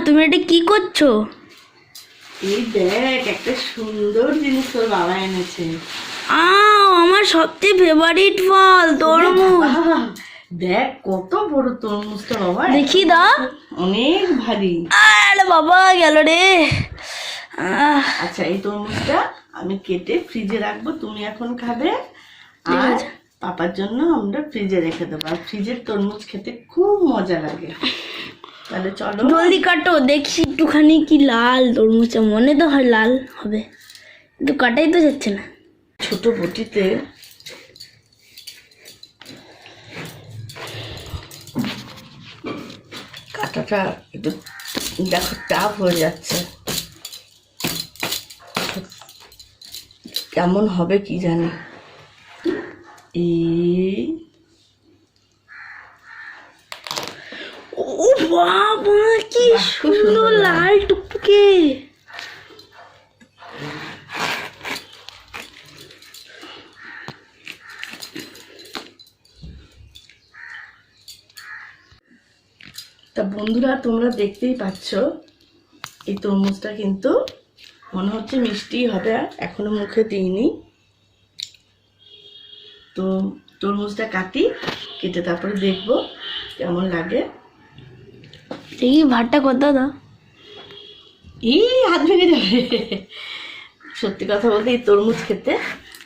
তুমি এটা কি করছো? এই দেখ একটা সুন্দর জিনিস তোর বাবা এনেছে। আমার সবচেয়ে ফেভারিট ফল তরমুজ। দেখ কত বড় তরমুজটা বাবা, দেখি দা। অনেক ভারী। আরে বাবা গেল রে। আচ্ছা এই তরমুজটা আমি কেটে ফ্রিজে রাখবো, তুমি এখন খাবে ঠিক আর আছে। পাপার জন্য আমরা ফ্রিজে রেখে দেবো। আর ফ্রিজের তরমুজ খেতে খুব মজা লাগে। তাহলে চলো জলদি কাটো, দেখি একটুখানি কি লাল তরমুজটা, মনে তো হয় লাল হবে কিন্তু কাটাই তো যাচ্ছে না। ছোট বটিতে কাটাটা একটু দেখো টাফ হয়ে যাচ্ছে, কেমন হবে কি জানি। এই ও বাবা কি খুব সুন্দর সুন্দর লাল টুকটুকে। তা বন্ধুরা তোমরা দেখতেই পাচ্ছ এই তরমুজটা কিন্তু মনে হচ্ছে মিষ্টি হবে, এখনো মুখে দিইনি। তো তরমুজটা কাটি, কেটে তারপরে দেখবো কেমন লাগে। দেখি ভাতটা কত দাও। এই হাত ভেঙে যাবে। সত্যি কথা বলতে এই তরমুজ খেতে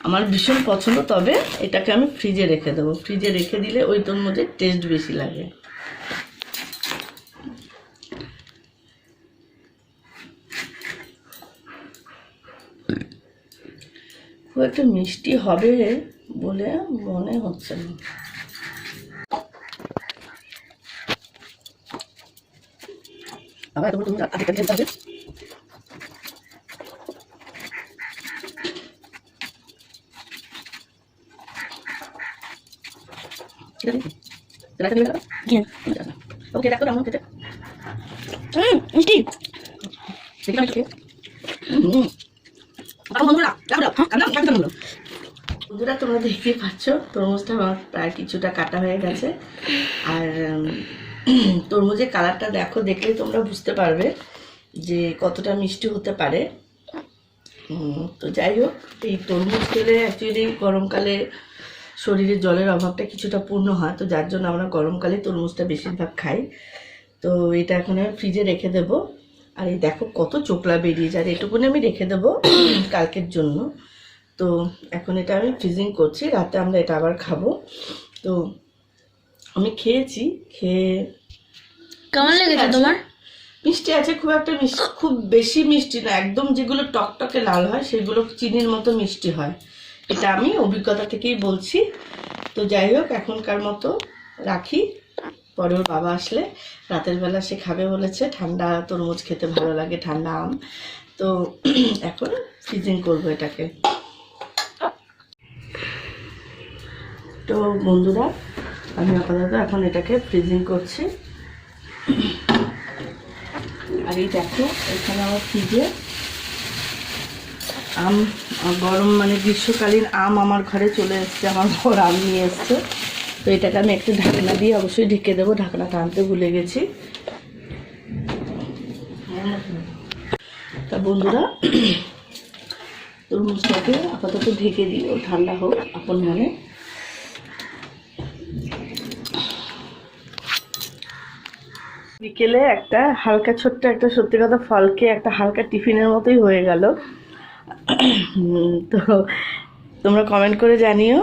আমার ভীষণ পছন্দ, তবে এটাকে আমি ফ্রিজে রেখে দেবো। ফ্রিজে রেখে দিলে ওই তরমুজের টেস্ট বেশি লাগে। খুব একটা মিষ্টি হবে বলে মনে হচ্ছে না। আবার এত বড় তরমুজ আগে খেতে হবে। ওকে দেখো কেমন খেতে। মিষ্টি। দেখি আমি খেয়ে। বন্ধুরা তোমরা দেখতেই পাচ্ছ তরমুজটা আমার প্রায় কিছুটা কাটা হয়ে গেছে। আর তরমুজের কালারটা দেখো, দেখলেই তোমরা বুঝতে পারবে যে কতটা মিষ্টি হতে পারে। তো যাই হোক, এই তরমুজ খেলে অ্যাকচুয়ালি গরমকালে শরীরে জলের অভাবটা কিছুটা পূর্ণ হয়, তো যার জন্য আমরা গরমকালে তরমুজটা বেশিরভাগ খাই। তো এটা এখন আমি ফ্রিজে রেখে দেবো। আর এই দেখো কত চোকলা বেরিয়ে যায়, এটুকুনি আমি রেখে দেবো কালকের জন্য। তো এখন এটা আমি ফ্রিজিং করছি, রাতে আমরা এটা আবার খাবো। তো আমি খেয়েছি, খেয়ে কেমন লেগেছে তোমার? মিষ্টি আছে, খুব একটা মিষ্টি, খুব বেশি মিষ্টি না, একদম যেগুলো টকটকে লাল হয় সেগুলো চিনির মতো মিষ্টি হয়। এটা আমি অভিজ্ঞতা থেকেই বলছি। তো যাই হোক এখনকার মতো রাখি, পরে ওর বাবা আসলে রাতের বেলা সে খাবে বলেছে, ঠান্ডা তরমুজ খেতে ভালো লাগে, ঠান্ডা আম। তো এখন ফ্রিজিং করবো এটাকে। তো বন্ধুরা আমি আপাতত এখন এটাকে ফ্রিজিং করছি। আর এই দেখো এখানে আমার ফ্রিজে আম, গরম মানে গ্রীষ্মকালীন আম আমার ঘরে চলে এসছে, আমার বর আম নিয়ে এসছে। তো এটাকে আমি একটু ঢাকনা দিয়ে অবশ্যই ঢেকে দেবো, ঢাকনাটা আনতে ভুলে গেছি। তা বন্ধুরা তরমুজটাকে আপাতত ঢেকে দিই, ও ঠান্ডা হোক আপন মনে। বিকেলে একটা হালকা ছোট্ট একটা সত্যি কথা ফলকে একটা হালকা টিফিনের মতোই হয়ে গেল। তো তোমরা কমেন্ট করে জানিও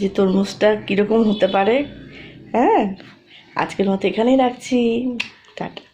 যে তরমুজটা কীরকম হতে পারে। হ্যাঁ, আজকের মতো এখানেই রাখছি, টাটা।